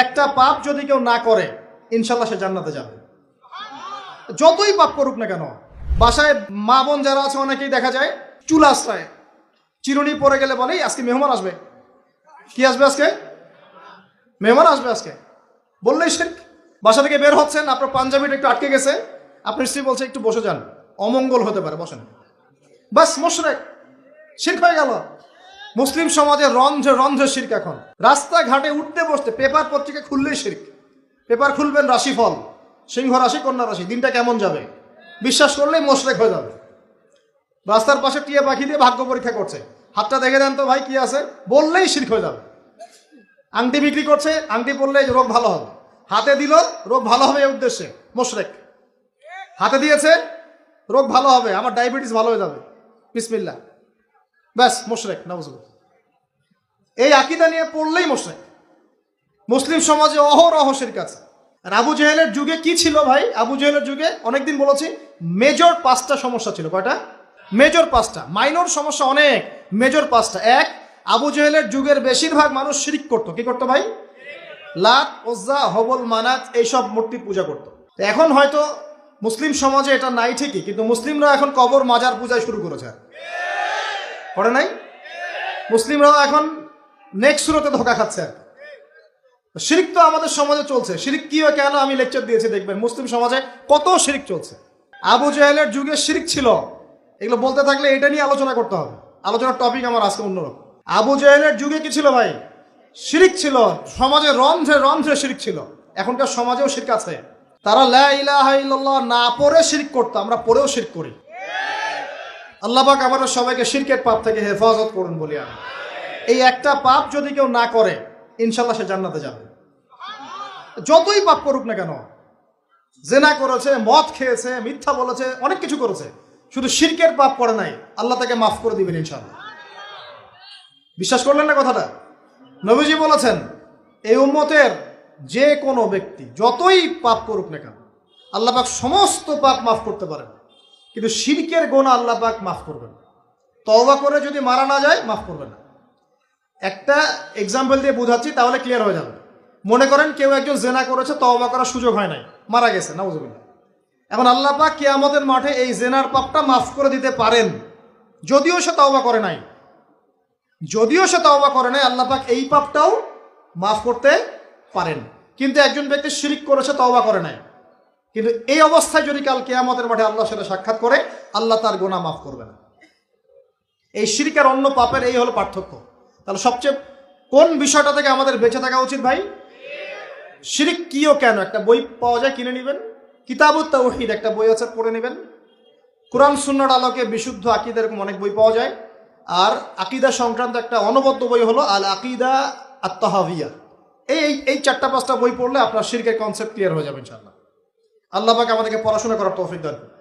একটা পাপ যদি কেউ না করে ইনশাল্লাহ সে জান্নাতে যাবে, যতই পাপ করুক না কেন। বাসায় মা বোন যারা আছে অনেকেই দেখা যায় চুল আশ্রয় চিরুনি পরে গেলে বলে আজকে মেহমান আসবে। কি আসবে আজকে? মেহমান আসবে আজকে বললেই শিরক। বাসা থেকে বের হচ্ছেন, আপনার পাঞ্জাবিটা একটু আটকে গেছে, আপনার স্ত্রী বলছে একটু বসে যান, অমঙ্গল হতে পারে, বসেন, বাস মুশরিক, শিরক হয়ে গেল। মুসলিম সমাজে রন্ধ্রে রন্ধ্রে শিরক। এখন রাস্তাঘাটে উঠতে বসতে পেপার পত্রিকা খুললেই শিরক। পেপার খুলবেন রাশিফল, সিংহ রাশি কন্যা রাশি, দিনটা কেমন যাবে বিশ্বাস করলেই মুশরিক হয়ে যাবে। রাস্তার পাশে টিয়া পাখি দিয়ে ভাগ্য পরীক্ষা করছে, হাতটা দেখে দেন তো ভাই কি আছে, বললেই শিরক হয়ে যাবে। আংটি বিক্রি করছে, আংটি পরলে রোগ ভালো হবে, হাতে দিল রোগ ভালো হবে এই উদ্দেশ্যে, মুশরিক। হাতে দিয়েছে রোগ ভালো হবে, আমার ডায়াবেটিস ভালো হয়ে যাবে, বিসমিল্লাহ, ব্যাস মুশরিক, নাউজুবিল্লাহ। এই আকীদা নিয়ে পড়লেই মুশরিক। মুসলিম সমাজে অহরহ শিরক আছে। আর আবু জেহেলের যুগে কি ছিল ভাই? আবু জেহেলের যুগে অনেকদিন বলেছি মেজর 5টা সমস্যা ছিল। কয়টা? মেজর 5টা, মাইনর সমস্যা অনেক, মেজর 5টা। এক, আবু জেহেলের যুগের বেশিরভাগ মানুষ শিরক করতো। কি করতো ভাই? লাত, উজ্জা, হবল, মানাত এইসব মূর্তি পূজা করতো। এখন হয়তো মুসলিম সমাজে এটা নাই ঠিকই, কিন্তু মুসলিমরা এখন কবর মাজার পূজায় শুরু করেছে, করে নাই? মুসলিমরাও এখন নেক্সট সুরতে ধোকা খাচ্ছে। শিরক তো আমাদের সমাজে চলছে। শিরক কি হয় কেন আমি লেকচার দিয়েছি, দেখবেন মুসলিম সমাজে কত শিরক চলছে। আবু জেহেলের যুগে শিরক ছিল, এগুলো বলতে থাকলে এটা নিয়ে আলোচনা করতে হবে। আলোচনার টপিক আমার আজকে অন্যরকম। আবু জেহেলের যুগে কি ছিল ভাই? শিরক ছিল, সমাজে রন্ধ্রে রন্ধ্রে শিরক ছিল। এখনকার সমাজেও শিরক আছে। তারা লা ইলাহা ইল্লাল্লাহ না পড়ে শিরক করতো, আমরা পড়েও শিরক করি। আল্লাহ পাক আমাদের সবাইকে শিরকের পাপ থেকে হেফাজত করুন বলি আমি। এই একটা পাপ যদি কেউ না করে ইনশাল্লাহ সে জান্নাতে যাবে, যতই পাপ করুক না কেন। জেনা করেছে, মদ খেয়েছে, মিথ্যা বলেছে, অনেক কিছু করেছে, শুধু শিরকের পাপ করে নাই, আল্লাহ তাকে মাফ করে দিবেন ইনশাল্লাহ। বিশ্বাস করলেন না কথাটা? নবীজি বলেছেন এই উম্মতের যে কোনো ব্যক্তি যতই পাপ করুক না কেন আল্লাহ পাক সমস্ত পাপ মাফ করতে পারেন, কিন্তু শিরকের গুনাহ আল্লাহ পাক মাফ করবেন। তওবা করে যদি মারা না যায় মাফ করবেন না। একটা এক্সাম্পল দিয়ে বোঝাচ্ছি, তাহলে ক্লিয়ার হয়ে যাবে। মনে করেন কেউ একজন জেনা করেছে, তওবা করার সুযোগ হয় নাই, মারা গেছে, নাউজুবিল্লাহ। এখন আল্লাহ পাক কিয়ামতের মাঠে এই জেনার পাপটা মাফ করে দিতে পারেন, যদিও সে তওবা করে নাই। আল্লাহ পাক এই পাপটাও মাফ করতে পারেন। কিন্তু একজন ব্যক্তি শিরক করেছে, তওবা করে নাই, কিন্তু এই অবস্থায় যদি কাল কিয়ামতের মাঠে আল্লাহর সাথে সাক্ষাৎ করে, আল্লাহ তার গুনাহ মাফ করবে না। এই শিরক আর অন্য পাপের এই হলো পার্থক্য। তাহলে সবচেয়ে কোন বিষয়টা থেকে আমাদের বেঁচে থাকা উচিত ভাই? শিরক কি ও কেন, একটা বই পাওয়া যায়, কিনে নেবেন। কিতাবুত তাওহীদ একটা বই আছে, পড়ে নেবেন। কোরআন সুন্নাহর আলোকে বিশুদ্ধ আকীদা, এরকম অনেক বই পাওয়া যায়। আর আকীদা সংক্রান্ত একটা অনবদ্য বই হলো আল আকীদা আত-তাহাওয়িয়া। এই 4-5টা বই পড়লে আপনার শিরকের কনসেপ্ট ক্লিয়ার হয়ে যাবে ইনশাআল্লাহ। আল্লাহ পাক আমাদেরকে পড়াশোনা করার তৌফিক দান করুন।